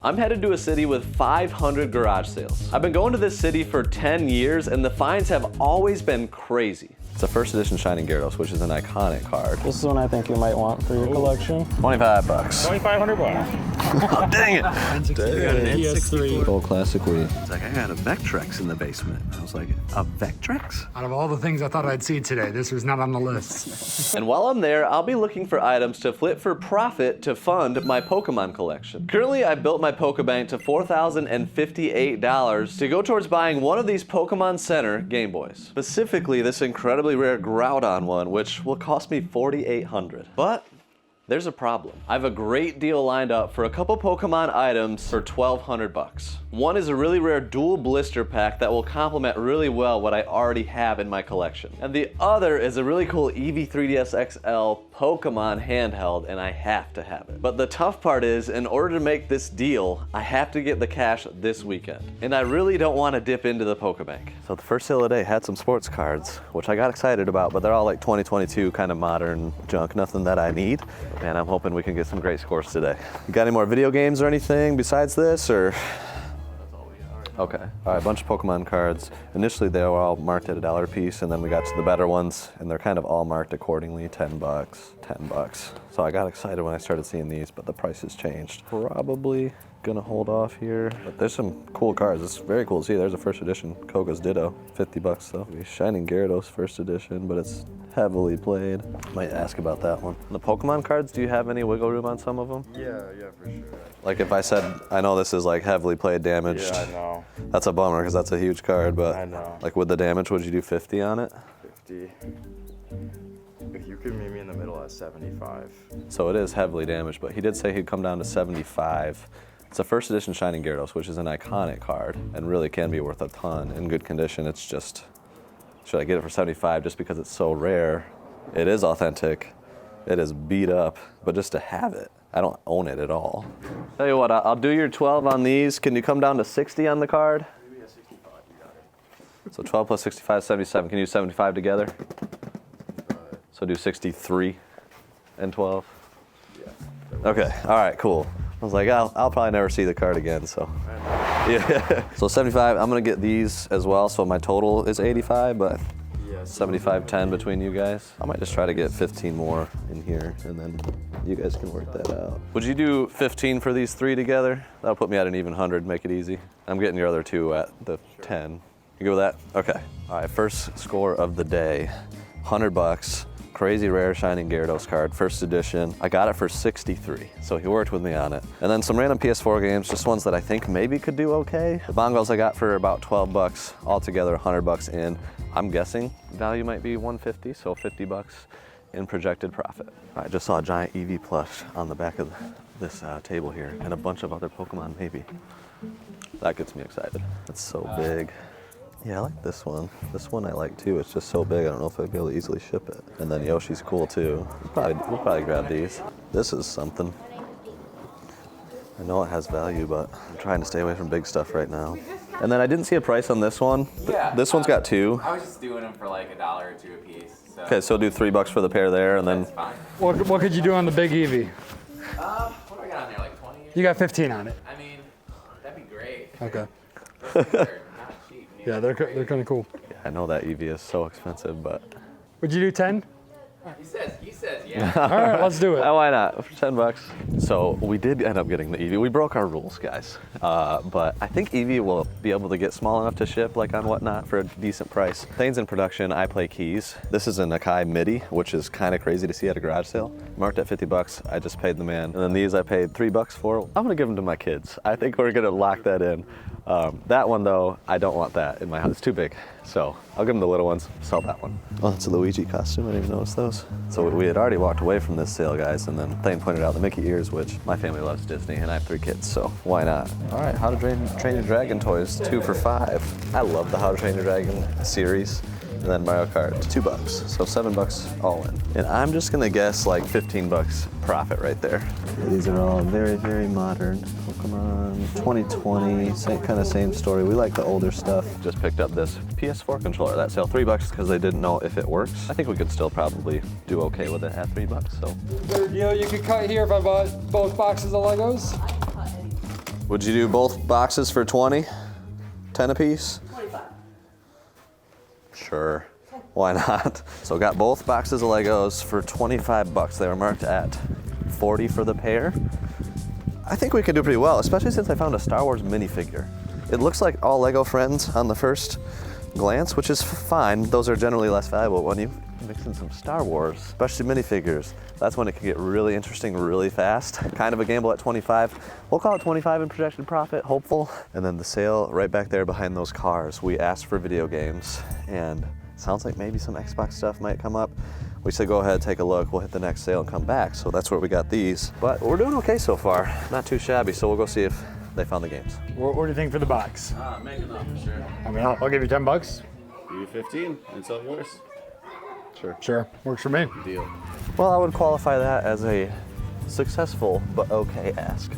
I'm headed to a city with 500 garage sales. I've been going to this city for 10 years and the finds have always been crazy. It's a first edition Shining Gyarados, which is an iconic card. This is one I think you might want for your collection. 25 bucks. 2,500 bucks. Oh, dang it. PS3. Old classic Wii. It's like, I got a Vectrex in the basement. I was like, a Vectrex? Out of all the things I thought I'd see today, this was not on the list. And while I'm there, I'll be looking for items to flip for profit to fund my Pokemon collection. Currently, I built my Pokebank to $4,058 to go towards buying one of these Pokemon Center Game Boys. Specifically, this incredibly rare Groudon one, which will cost me $4,800. But there's a problem. I have a great deal lined up for a couple Pokemon items for 1,200 bucks. One is a really rare dual blister pack that will complement really well what I already have in my collection. And the other is a really cool Eevee 3DS XL Pokemon handheld, and I have to have it. But the tough part is, in order to make this deal, I have to get the cash this weekend. And I really don't want to dip into the Pokebank. So the first sale of the day had some sports cards, which I got excited about, but they're all like 2022 kind of modern junk, nothing that I need. And I'm hoping we can get some great scores today. You got any more video games or anything besides this, or? Okay, all right, bunch of Pokemon cards. Initially they were all marked at $1 a piece, and then we got to the better ones, and they're kind of all marked accordingly, 10 bucks, 10 bucks. So I got excited when I started seeing these, but the price has changed. Probably gonna hold off here. But there's some cool cards. It's very cool to see. There's a first edition Koga's Ditto, 50 bucks though. Shining Gyarados first edition, but it's heavily played. Might ask about that one. The Pokemon cards, do you have any wiggle room on some of them? Yeah, for sure. Like if I said, I know this is like heavily played damaged. Yeah, I know. That's a bummer because that's a huge card, but I know. Like with the damage, would you do 50 on it? 50. If you could meet me in the middle at 75. So it is heavily damaged, but he did say he'd come down to 75. It's a first edition Shining Gyarados, which is an iconic card and really can be worth a ton in good condition. It's just, should I get it for 75 just because it's so rare? It is authentic. It is beat up, but just to have it, I don't own it at all. Tell you what, I'll do your 12 on these. Can you come down to 60 on the card? Maybe at 65, you got it. So 12 plus 65 is 77. Can you do 75 together? So do 63 and 12? Yeah. Okay, all right, cool. I was like, I'll probably never see the card again, so. Yeah. So 75, I'm gonna get these as well, so my total is 85, but 75-10 between you guys. I might just try to get 15 more in here, and then you guys can work that out. Would you do 15 for these three together? That'll put me at an even 100, make it easy. I'm getting your other two at the 10. You good with that? Okay. All right, first score of the day, 100 bucks. Crazy rare Shining Gyarados card, first edition. I got it for 63, so he worked with me on it. And then some random PS4 games, just ones that I think maybe could do okay. The Bongos I got for about 12 bucks, altogether 100 bucks in. I'm guessing value might be 150, so 50 bucks in projected profit. I just saw a giant Eevee plush on the back of this table here, and a bunch of other Pokemon maybe. That gets me excited. It's so big. Yeah, I like this one. This one I like too. It's just so big, I don't know if I'd be able to easily ship it. And then Yoshi's cool too. We'll probably grab these. This is something. I know it has value, but I'm trying to stay away from big stuff right now. And then I didn't see a price on this one. Yeah. This one's got two. I was just doing them for like $1 or $2 a piece. So Okay, so do $3 for the pair there, and then. that's fine. What could you do on the big Eevee? What do I got on there? Like 20? You got 15 on it. I mean, that'd be great. Okay. Those things are not cheap. Yeah, they're kind of cool. Yeah, I know that Eevee is so expensive, but. Would you do 10? He says, yeah. All right, let's do it. Why not? For 10 bucks. So we did end up getting the Eevee. We broke our rules, guys. But I think Eevee will be able to get small enough to ship, like on Whatnot, for a decent price. Things in production, I play keys. This is an Akai MIDI, which is kind of crazy to see at a garage sale. Marked at 50 bucks, I just paid the man. And then these I paid $3 for. I'm gonna give them to my kids. I think we're gonna lock that in. That one though, I don't want that in my house. It's too big. So I'll give them the little ones, sell that one. Oh, it's a Luigi costume, I didn't even notice those. So we had already walked away from this sale, guys, and then Thane pointed out the Mickey ears, which my family loves Disney, and I have 3 kids, so why not? All right, How to Train Your Dragon toys, 2 for $5. I love the How to Train Your Dragon series. And then Mario Kart, $2, so $7 all in. And I'm just gonna guess like 15 bucks profit right there. These are all very, very modern. Pokemon 2020, kind of same story. We like the older stuff. Just picked up this PS4 controller. That sale $3 because they didn't know if it works. I think we could still probably do okay with it at $3, so. Better deal you could cut here if I bought both boxes of Legos. Would you do both boxes for 20? 10 apiece? 25. Sure. Why not? So got both boxes of Legos for 25 bucks. They were marked at 40 for the pair. I think we could do pretty well, especially since I found a Star Wars minifigure. It looks like all Lego friends on the first glance, which is fine. Those are generally less valuable. When you mix in some Star Wars, especially minifigures, that's when it can get really interesting really fast. Kind of a gamble at 25. We'll call it 25 in projected profit, hopeful. And then the sale right back there behind those cars. We asked for video games, and sounds like maybe some Xbox stuff might come up. We said go ahead, take a look, we'll hit the next sale and come back. So that's where we got these. But we're doing okay so far. Not too shabby, so we'll go see if they found the games. What do you think for the box? Make enough for sure. I mean, I'll give you 10 bucks. Give you 15, it's all yours. Sure, works for me. Deal. Well, I would qualify that as a successful but okay ask.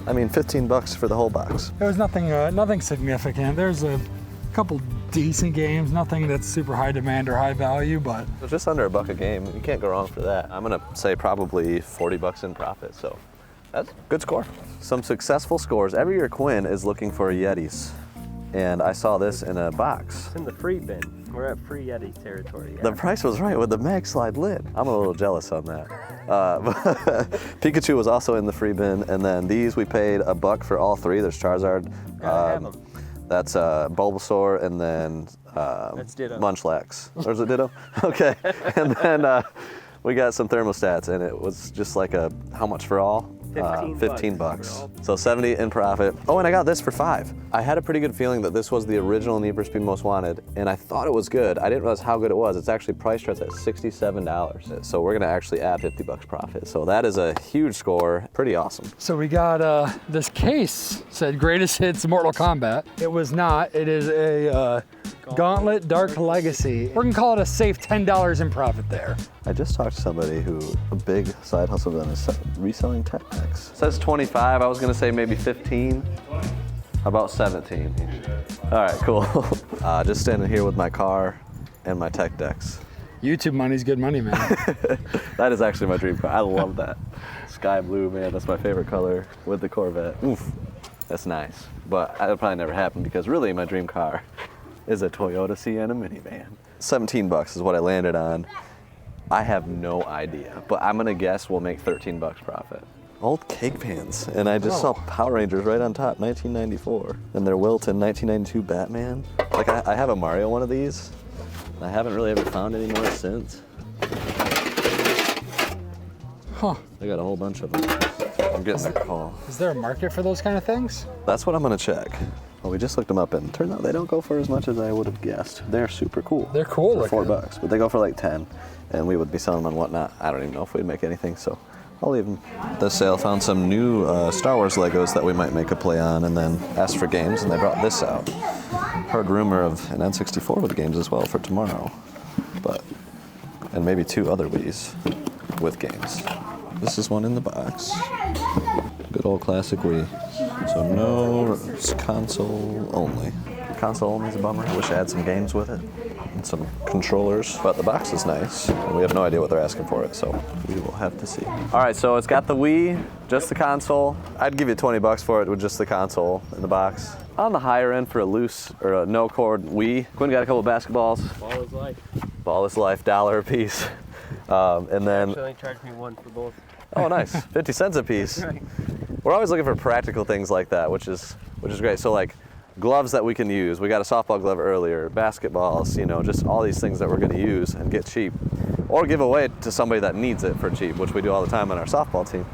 I mean, 15 bucks for the whole box. There was nothing significant. There's a couple decent games, nothing that's super high demand or high value, but So just under $1 a game, you can't go wrong for that. I'm gonna say probably 40 bucks in profit, so that's a good score. Some successful scores. Every year Quinn is looking for Yetis, and I saw this in a box. It's in the free bin. We're at free Yeti territory. The price was right with the mag slide lid. I'm a little jealous on that. Pikachu was also in the free bin, and then these we paid $1 for all three. There's Charizard, that's Bulbasaur, and then That's Ditto. Munchlax. Or is it Ditto? Okay. And then we got some thermostats, and it was just like a how much for all? 15 bucks. So 70 in profit. Oh, and I got this for 5. I had a pretty good feeling that this was the original Need for Speed Most Wanted, and I thought it was good. I didn't realize how good it was. It's actually priced at $67. So we're gonna actually add 50 bucks profit. So that is a huge score. Pretty awesome. so we got this case said greatest hits Mortal Kombat. It was not. It is a Gauntlet Dark Legacy. We're gonna call it a safe $10 in profit there. I just talked to somebody who a big side hustle then is reselling tech decks. It says 25. I was gonna say maybe 15. About 17. All right, cool. Just standing here with my car and my tech decks. YouTube money's good money, man. That is actually my dream car. I love that. Sky blue, man, that's my favorite color with the Corvette. Oof, that's nice. But that'll probably never happen because really my dream car is a Toyota Sienna minivan. 17 bucks is what I landed on. I have no idea, but I'm gonna guess we'll make 13 bucks profit. Old cake pans, and I just saw Power Rangers right on top, 1994. And they're Wilton 1992 Batman. Like I have a Mario one of these. I haven't really ever found any more since. Huh. I got a whole bunch of them. I'm getting a call. Is there a market for those kind of things? That's what I'm gonna check. Well, we just looked them up, and turns out they don't go for as much as I would have guessed. They're super cool. They're cool For looking. $4, but they go for like 10, and we would be selling them on whatnot. I don't even know if we'd make anything, so I'll leave them. The sale found some new Star Wars Legos that we might make a play on, and then asked for games, and they brought this out. Heard rumor of an N64 with games as well for tomorrow, and maybe 2 other Wiis with games. This is one in the box. Good old classic Wii. So no, it's console only. Console only is a bummer. I wish I had some games with it and some controllers, but the box is nice. And we have no idea what they're asking for it, so we will have to see. All right, so it's got the Wii, just the console. I'd give you 20 bucks for it with just the console in the box. On the higher end for a loose or a no cord Wii. Quinn got a couple of basketballs. Ball is life. Ball is life, $1 a piece. And then, Actually, only charged me 1 for both. oh nice, 50 cents a piece. Right. We're always looking for practical things like that, which is great. So like gloves that we can use. We got a softball glove earlier, basketballs, you know, just all these things that we're gonna use and get cheap. Or give away to somebody that needs it for cheap, which we do all the time on our softball team.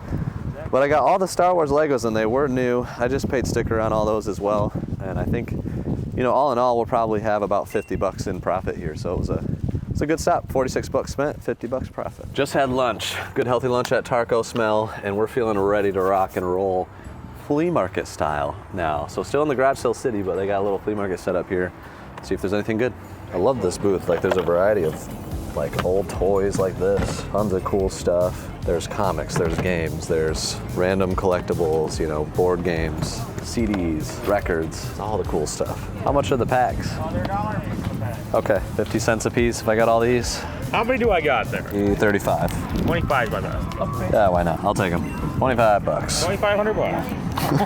But I got all the Star Wars Legos and they were new. I just paid sticker on all those as well. And I think, you know, all in all, we'll probably have about 50 bucks in profit here. So it was a good stop. 46 bucks spent, 50 bucks profit. Just had lunch, good healthy lunch at Tarco Smell, and we're feeling ready to rock and roll flea market style now. So still in the garage sale city, but they got a little flea market set up here. See if there's anything good. I love this booth. Like there's a variety of like old toys like this, tons of cool stuff. There's comics, there's games, there's random collectibles, you know, board games, CDs, records, all the cool stuff. How much are the packs? $100 Okay, 50 cents a piece if I got all these. How many do I got there? 35. 25 by that. Yeah, why not? I'll take them. 25 bucks. 2,500 bucks.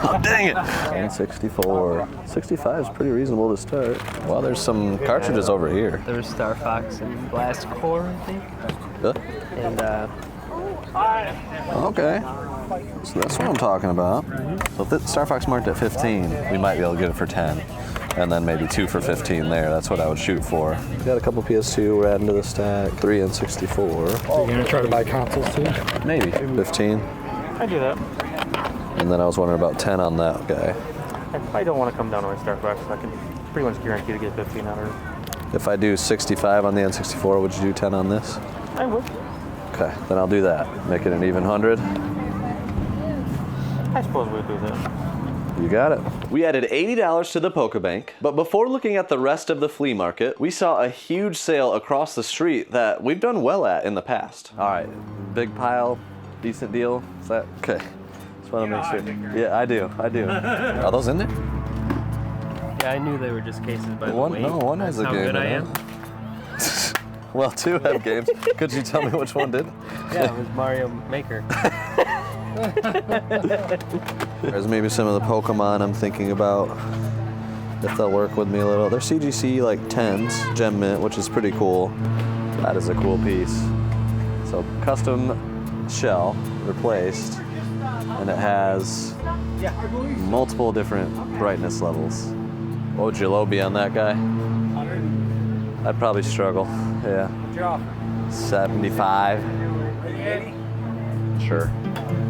Oh, dang it. And 64. 65 is pretty reasonable to start. Well, there's some cartridges over here. There's Star Fox and Blast Core, I think. And Okay. So that's what I'm talking about. So if Star Fox marked at 15, we might be able to get it for 10. And then maybe 2 for 15 there. That's what I would shoot for. Got a couple PS2 we're adding to the stack. 3 and 64. So you're gonna try to buy consoles too? Maybe 15. I do that. And then I was wondering about 10 on that guy. I probably don't want to come down to my Star Fox. I can pretty much guarantee to get 15 out of it. If I do 65 on the N64, would you do 10 on this? I would. Okay, then I'll do that. Make it an even 100. I suppose we'd do that. You got it. We added $80 to the Pokebank, but before looking at the rest of the flea market, we saw a huge sale across the street that we've done well at in the past. All right, big pile, decent deal. Is that okay? Just want to make sure. Yeah, I do. Are those in there? yeah, I knew they were just cases by the One, weight. no, one has a That's game how good in I it. am. Well, 2 have games. Could you tell me which one did? Yeah, it was Mario Maker. There's maybe some of the Pokemon I'm thinking about, if they'll work with me a little. They're CGC like 10s, Gem Mint, which is pretty cool. That is a cool piece. So custom shell replaced, and it has multiple different brightness levels. What would your low be on that guy? I'd probably struggle, yeah. 75. Sure.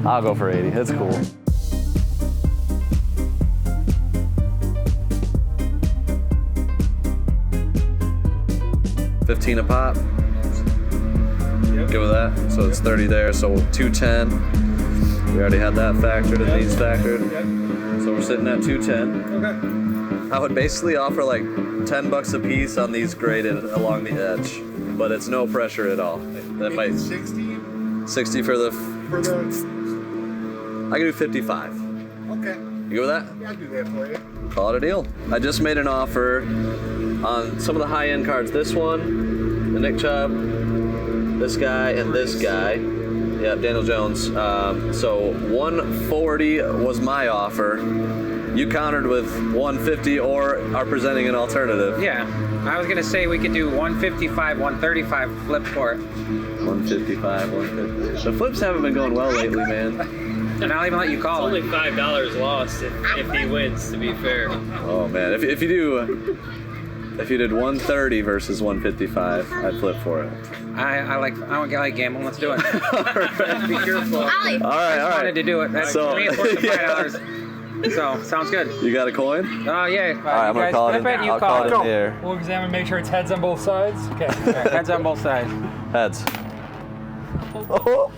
I'll go for 80, it's cool. $15 a pop. Good with that. So it's 30 there, so 210. We already had that factored and these factored. So we're sitting at 210. Okay. I would basically offer like 10 bucks a piece on these graded along the edge, but it's no pressure at all. That might 60 for the I can do 55. Okay. You go with that? Yeah, I'll do that for you. Call it a deal. I just made an offer on some of the high-end cards. This one, the Nick Chubb, this guy, and this guy. Yeah, Daniel Jones. So 140 was my offer. You countered with 150 or are presenting an alternative. Yeah, I was gonna say we could do 155, 135 flip for it. 155, 150. The flips haven't been going well lately, man. And I'll even let you call Only it. $5 lost if he wins, to be fair. Oh man, if you did 130 versus 155, I'd flip for it. I like gambling. Let's do it. Be careful. All right, I wanted to do it. That's So- to me, it's worth the $5. So sounds good. You got a coin? Oh yeah. All right, I'm gonna call it in. You I'll call call it in the air. We'll examine, make sure it's heads on both sides. Okay. Heads on both sides. Heads. Oh,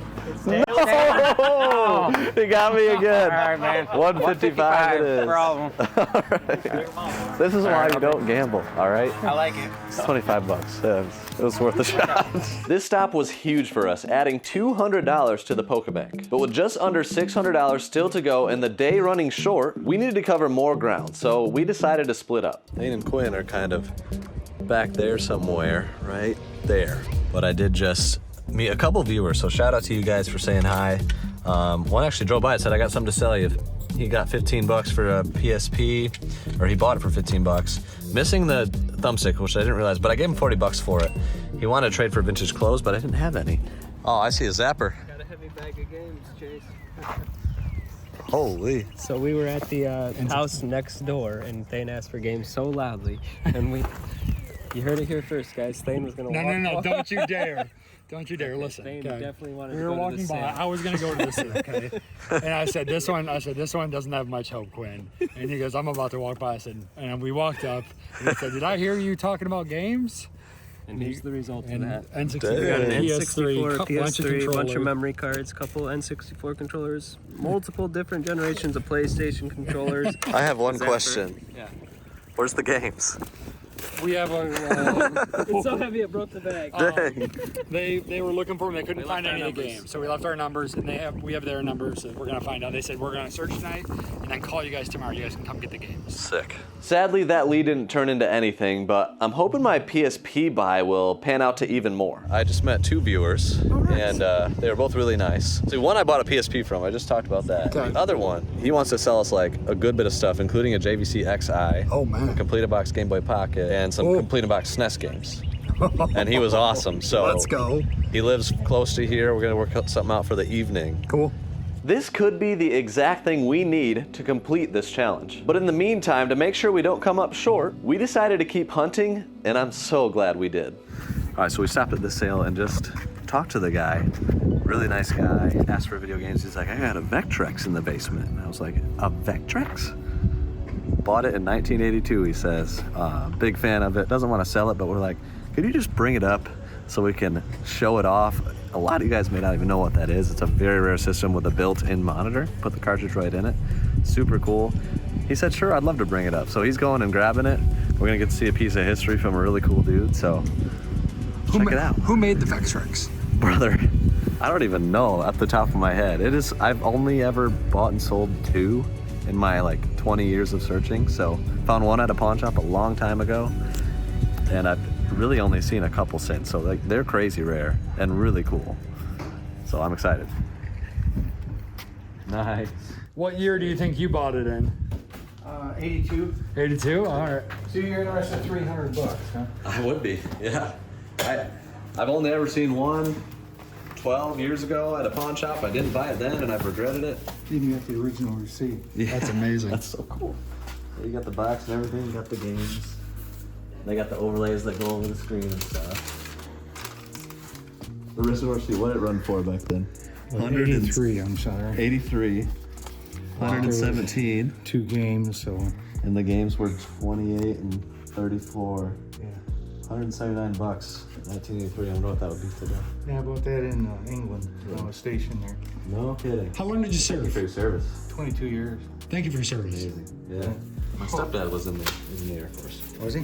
no! You got me again. All right, man. 155 it is. for all of them. All right. This is why you don't gamble, all right? I like it. It's 25 bucks. Yeah, it was worth a shot. This stop was huge for us, adding $200 to the Pokebank. But with just under $600 still to go and the day running short, we needed to cover more ground, so we decided to split up. Lane and Quinn are kind of back there somewhere, right there. But I did just meet a couple viewers, so shout out to you guys for saying hi. One actually drove by and said, I got something to sell you. He got 15 bucks for a PSP, or he bought it for 15 bucks. Missing the thumbstick, which I didn't realize, but I gave him 40 bucks for it. He wanted to trade for vintage clothes, but I didn't have any. Oh, I see a zapper. Got a heavy bag of games, Chase. Holy. So we were at the house next door, and Thane asked for games so loudly, and you heard it here first, guys. Thane was gonna No, don't you dare. Don't you dare listen. Thane Okay. definitely wanted We to were go to walking the by. sale. I was gonna go to the sale, okay? And I said, this one doesn't have much hope, Quinn. And he goes, I'm about to walk by. I said, and we walked up. And he said, did I hear you talking about games? And here's the result of And that. N64, We got an PS3, N64, bunch of PS3, bunch of controllers. memory cards, couple N64 controllers, multiple different generations of PlayStation controllers. I have one Zapper. question. Yeah. Where's the games? We have a. It's so heavy it broke the bag. They were looking for them. They couldn't find any of the games, so we left our numbers, and we have their numbers. And we're gonna find out. They said we're gonna search tonight, and then call you guys tomorrow. You guys can come get the games. Sick. Sadly, that lead didn't turn into anything, but I'm hoping my PSP buy will pan out to even more. I just met 2 viewers, and they were both really nice. See, one I bought a PSP from. I just talked about that. Okay. The other one, he wants to sell us like a good bit of stuff, including a JVC XI, Oh man. a complete-in-box Game Boy Pocket, and some complete-in-box SNES games. And he was awesome. So Let's go. he lives close to here. We're gonna work something out for the evening. Cool. This could be the exact thing we need to complete this challenge. But in the meantime, to make sure we don't come up short, we decided to keep hunting, and I'm so glad we did. All right, so we stopped at this sale and just talked to the guy. Really nice guy, asked for video games. He's like, I got a Vectrex in the basement. And I was like, a Vectrex? Bought it in 1982, he says. Big fan of it, doesn't want to sell it, but we're like, could you just bring it up so we can show it off? A lot of you guys may not even know what that is. It's a very rare system with a built-in monitor. Put the cartridge right in it. Super cool. He said, sure, I'd love to bring it up. So he's going and grabbing it. We're gonna get to see a piece of history from a really cool dude, so check it out. Who made the Vectrex? Brother, I don't even know at the top of my head. I've only ever bought and sold 2 in my like 20 years of searching. So found one at a pawn shop a long time ago, and I've really only seen a couple since. So like they're crazy rare and really cool. So I'm excited. Nice. What year do you think you bought it in? 82. 82? All right. So you're interested in $300, huh? I would be, yeah. I've only ever seen one 12 years ago at a pawn shop. I didn't buy it then, and I've regretted it. You got the original receipt. Yeah, That's amazing. That's so cool. You got the box and everything. You got the games. They got the overlays that go over the screen and stuff. The wristwatch, what did it run for back then? 83, I'm sorry. 83. 117. 2 games, so. And the games were 28 and 34. Yeah. $179. 1983. I wonder what that would be today. Yeah, I bought that in England. I was stationed there. No kidding. How long did you Thank you for serve? your service. 22 years. Thank you for your service. Amazing. Yeah. My stepdad was in the Air Force. Was he?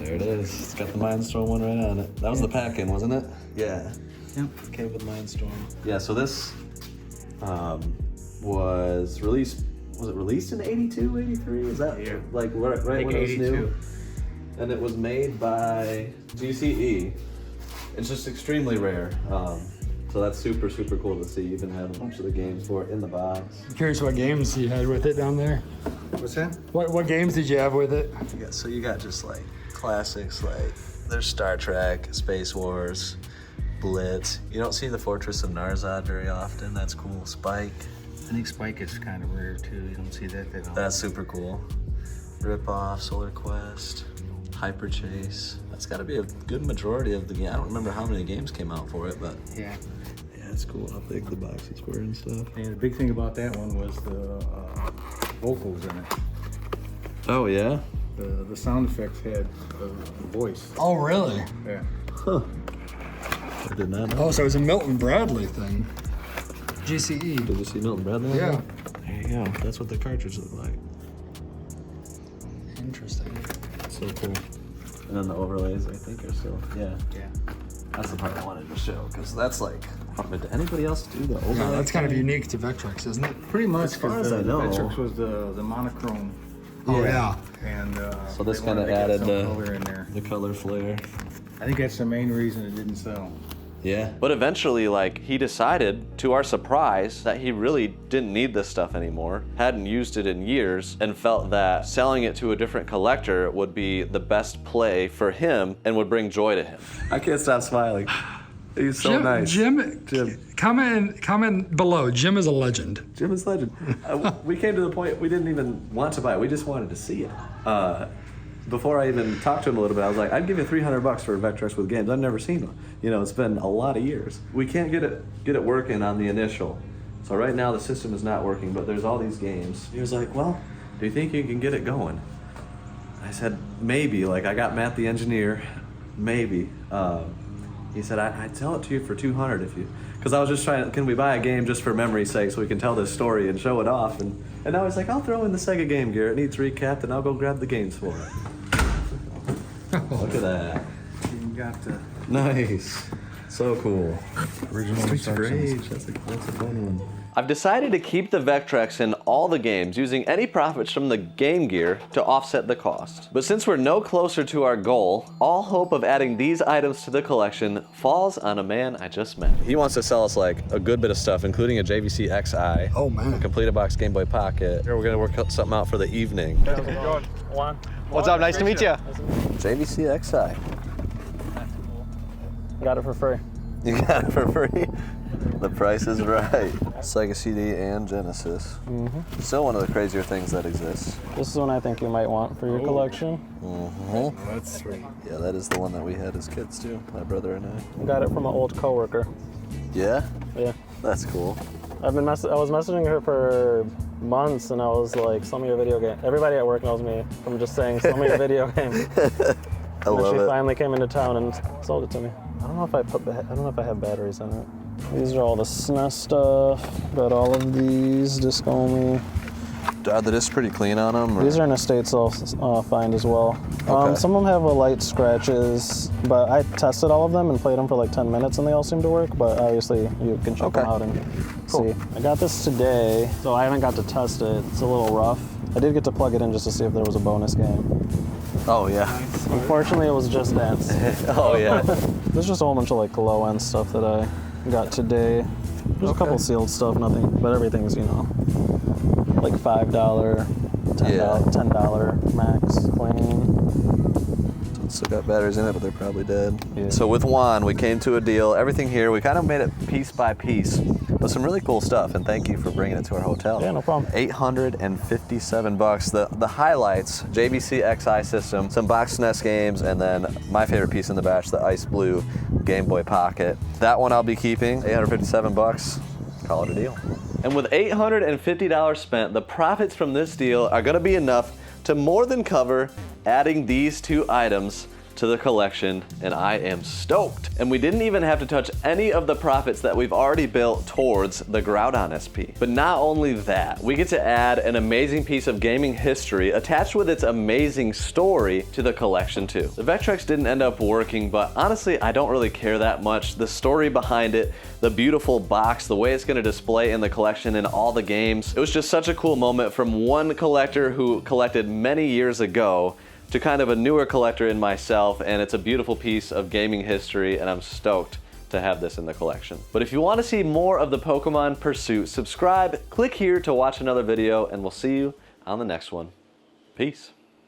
There it is. It's got the Mindstorm one right on it. That was the pack-in, wasn't it? Yeah. Yep. Came with Mindstorm. Yeah, so this was released, was it released in 82, 83? Is that like right when it was new? And it was made by GCE. It's just extremely rare. So that's super, super cool to see. You even have a bunch of the games for it in the box. I'm curious what games you had with it down there. What's that? What games did you have with it? So you got just like classics, like there's Star Trek, Space Wars, Blitz. You don't see the Fortress of Narzad very often. That's cool. Spike. I think Spike is kind of rare too. You don't see that often. That's super cool. Rip Off, Solar Quest, Hyper Chase. That's got to be a good majority of the game. I don't remember how many games came out for it, but Yeah. yeah, it's cool how big the boxes were and stuff. And the big thing about that one was the vocals in it. Oh yeah. The sound effects had the voice. Oh, really? Yeah. Huh. I did not know. Oh, so it was a Milton Bradley thing. GCE. Did you see Milton Bradley? Yeah. There you go. That's what the cartridge looked like. Interesting. So cool. And then the overlays, I think, are still, yeah. Yeah. That's the part I wanted to show, because that's like, did anybody else do the overlay? No, that's kind of unique to Vectrex, isn't it? Pretty much, As far because as I the know. Vectrex was the monochrome. Oh, yeah. And So this they kind wanted of to get added some color in the there. color flare. I think that's the main reason it didn't sell. Yeah. But eventually, like, he decided, to our surprise, that he really didn't need this stuff anymore, hadn't used it in years, and felt that selling it to a different collector would be the best play for him and would bring joy to him. I can't stop smiling. He's so Jim, comment below. Jim is a legend. Jim is legend. We came to the point we didn't even want to buy it. We just wanted to see it. Before I even talked to him a little bit, I was like, I'd give you $300 for a Vectrex with games. I've never seen one. You know, it's been a lot of years. We can't get it working on the initial. So right now the system is not working, but there's all these games. He was like, well, do you think you can get it going? I said, maybe. Like, I got Matt the engineer, maybe. He said, I'd sell it to you for $200 if you, Because I was just trying, can we buy a game just for memory's sake so we can tell this story and show it off? And now he's like, I'll throw in the Sega Game Gear. It needs recapped, and I'll go grab the games for it. Look at that. You got the Nice. So cool. original Streets of instructions. Rage, that's a fun one. I've decided to keep the Vectrex in all the games, using any profits from the Game Gear to offset the cost. But since we're no closer to our goal, all hope of adding these items to the collection falls on a man I just met. He wants to sell us like a good bit of stuff, including a JVC XI, Oh man. a Complete Box Game Boy Pocket. We're gonna work something out for the evening. What's up? Nice to meet you. JVC XI. Got it for free. You got it for free? The price is right. Sega CD and Genesis. Still one of the crazier things that exists. This is one I think you might want for your collection. That's sweet. Yeah, that is the one that we had as kids too, my brother and I. Got it from an old coworker. Yeah? Yeah. That's cool. I was messaging her for months, and I was like, "Some of your video game." Everybody at work knows me from just saying, "Some of your video games." I love she it. finally came into town and sold it to me. I don't know if I don't know if I have batteries in it. These are all the SNES stuff. Got all of these disc only. Are the discs pretty clean on them? These are an estate sale find as well. Okay. Some of them have a light scratches, but I tested all of them and played them for like 10 minutes and they all seem to work, but obviously you can check them out and see. I got this today, so I haven't got to test it. It's a little rough. I did get to plug it in just to see if there was a bonus game. Oh yeah. Unfortunately, it was Just Dance. Oh yeah. There's just a whole bunch of like low-end stuff that I got today. There's a couple sealed stuff, nothing, but everything's, you know, like $5, $10 max clean. Still got batteries in it, but they're probably dead. Yeah. So with Juan, we came to a deal. Everything here, we kind of made it piece by piece, but some really cool stuff. And thank you for bringing it to our hotel. Yeah, no problem. $857. The highlights: JVC XI system, some box SNES games, and then my favorite piece in the batch, the Ice Blue Game Boy Pocket. That one I'll be keeping. $857. Call it a deal. And with $850 spent, the profits from this deal are going to be enough to more than cover adding these two items to the collection, and I am stoked. And we didn't even have to touch any of the profits that we've already built towards the Groudon SP. But not only that, we get to add an amazing piece of gaming history attached with its amazing story to the collection too. The Vectrex didn't end up working, but honestly, I don't really care that much. The story behind it, the beautiful box, the way it's gonna display in the collection and all the games, it was just such a cool moment from one collector who collected many years ago to kind of a newer collector in myself, and it's a beautiful piece of gaming history, and I'm stoked to have this in the collection. But if you want to see more of the Pokemon pursuit, subscribe, click here to watch another video, and we'll see you on the next one. Peace.